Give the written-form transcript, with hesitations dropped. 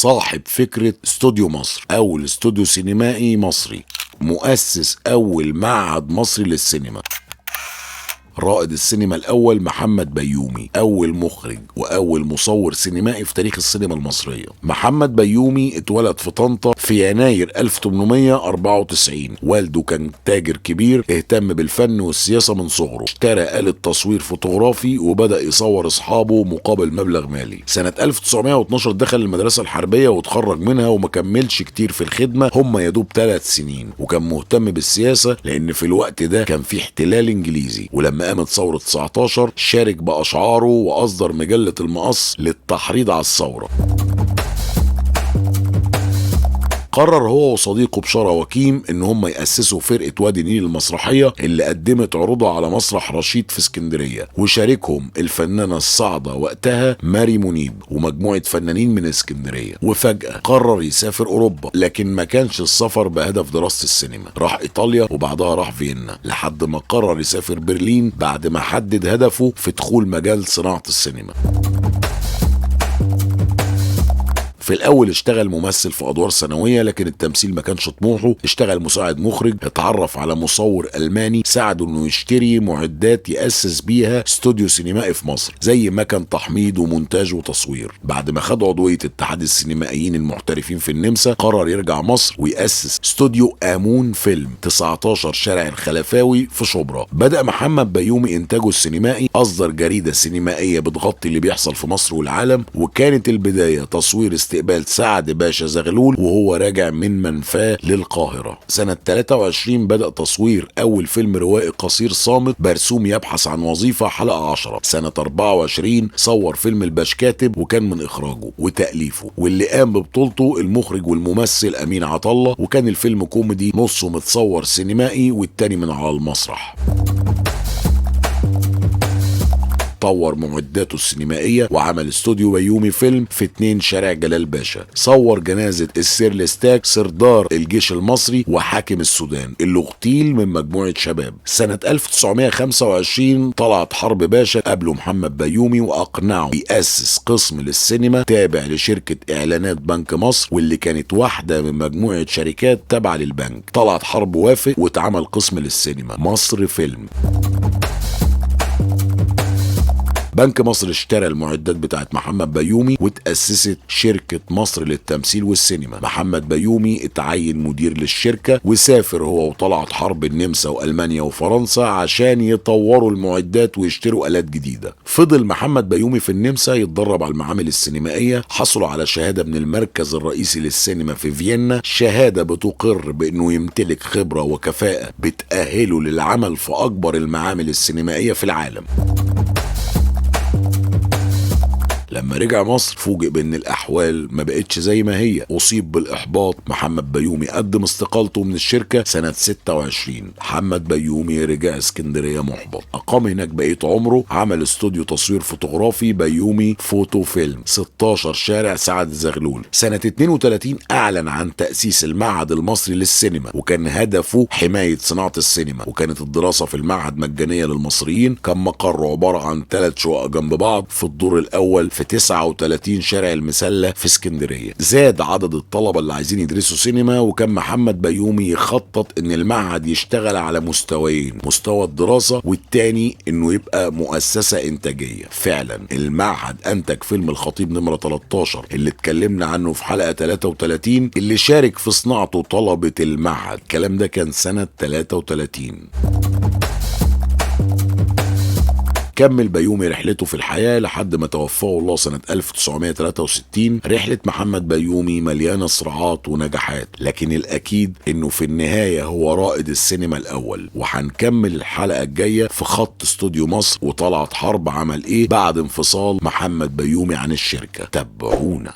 صاحب فكرة استوديو مصر، أول استوديو سينمائي مصري، مؤسس أول معهد مصري للسينما، رائد السينما الأول محمد بيومي، أول مخرج وأول مصور سينمائي في تاريخ السينما المصرية. محمد بيومي اتولد في طنطا في يناير 1894. والده كان تاجر كبير اهتم بالفن والسياسة من صغره، اشترى آلة تصوير فوتوغرافي وبدأ يصور أصحابه مقابل مبلغ مالي. سنة 1912 دخل المدرسة الحربية واتخرج منها وما كملش كتير في الخدمة، هم يدوب 3 سنين، وكان مهتم بالسياسة لأن في الوقت ده كان في احتلال إنجليزي. ولما قامت ثورة 19 شارك بأشعاره وأصدر مجلة المقص للتحريض على الثورة. قرر هو وصديقه بشارة وكيم ان هم يأسسوا فرقة وادي النيل المسرحية اللي قدمت عروضها على مسرح رشيد في اسكندرية، وشاركهم الفنانة الصاعدة وقتها ماري منيب ومجموعة فنانين من اسكندرية. وفجأة قرر يسافر اوروبا، لكن ما كانش السفر بهدف دراسة السينما، راح ايطاليا وبعدها راح فيينا، لحد ما قرر يسافر برلين بعد ما حدد هدفه في دخول مجال صناعة السينما. في الاول اشتغل ممثل في ادوار ثانويه، لكن التمثيل ما كانش طموحه. اشتغل مساعد مخرج، اتعرف على مصور الماني ساعده انه يشتري معدات ياسس بيها استوديو سينمائي في مصر، زي مكن تحميض ومونتاج وتصوير. بعد ما خد عضويه اتحاد السينمائيين المحترفين في النمسا، قرر يرجع مصر وياسس استوديو امون فيلم 19 شارع الخلفاوي في شبرا. بدا محمد بيومي انتاجه السينمائي، اصدر جريده سينمائيه بتغطي اللي بيحصل في مصر والعالم، وكانت البدايه تصوير استقبال سعد باشا زغلول وهو راجع من منفاه للقاهرة. سنة 23 بدأ تصوير أول فيلم روائي قصير صامت، برسوم يبحث عن وظيفة، حلقة 10. سنة 24 صور فيلم الباشكاتب، وكان من إخراجه وتأليفه، واللي قام ببطولته المخرج والممثل أمين عطلة، وكان الفيلم كوميدي، نصه متصور سينمائي والتاني من على المسرح. طور معداته السينمائية وعمل استوديو بيومي فيلم في 2 شارع جلال باشا. صور جنازة السير لستاك سردار الجيش المصري وحاكم السودان اللي اغتيل من مجموعة شباب. سنة 1925 طلعت حرب باشا قابله محمد بيومي وأقنعه يأسس قسم للسينما تابع لشركة إعلانات بنك مصر، واللي كانت واحدة من مجموعة شركات تابعة للبنك. طلعت حرب وافق واتعمل قسم للسينما مصر فيلم. بنك مصر اشترى المعدات بتاعت محمد بيومي وتأسست شركة مصر للتمثيل والسينما. محمد بيومي اتعين مدير للشركة، وسافر هو وطلعت حرب النمسا وألمانيا وفرنسا عشان يطوروا المعدات ويشتروا آلات جديدة. فضل محمد بيومي في النمسا يتدرب على المعامل السينمائية، حصل على شهادة من المركز الرئيسي للسينما في فيينا، شهادة بتقر بأنه يمتلك خبرة وكفاءة بتأهله للعمل في أكبر المعامل السينمائية في العالم. لما رجع مصر فوجئ بان الاحوال ما بقتش زي ما هي، اصيب بالاحباط. محمد بيومي قدم استقالته من الشركه سنه 26. محمد بيومي رجع اسكندريه محبط، اقام هناك بقيه عمره، عمل استوديو تصوير فوتوغرافي بيومي فوتو فيلم 16 شارع سعد زغلول. سنه 32 اعلن عن تاسيس المعهد المصري للسينما، وكان هدفه حمايه صناعه السينما، وكانت الدراسه في المعهد مجانيه للمصريين. كان مقره عباره عن 3 شقق جنب بعض في الدور الاول في 39 شارع المسلة في اسكندرية. زاد عدد الطلبة اللي عايزين يدرسوا سينما، وكان محمد بيومي يخطط ان المعهد يشتغل على مستويين، مستوى الدراسة والتاني انه يبقى مؤسسة انتاجية. فعلا المعهد انتج فيلم الخطيب نمرة 13 اللي اتكلمنا عنه في حلقة 33، اللي شارك في صناعته طلبة المعهد. الكلام ده كان سنة 33. كمل بيومي رحلته في الحياة لحد ما توفاه الله سنة 1963. رحلة محمد بيومي مليانة صراعات ونجاحات، لكن الأكيد إنه في النهاية هو رائد السينما الأول. وهنكمل الحلقة الجاية في خط استوديو مصر وطلعت حرب عمل إيه بعد انفصال محمد بيومي عن الشركة. تابعونا.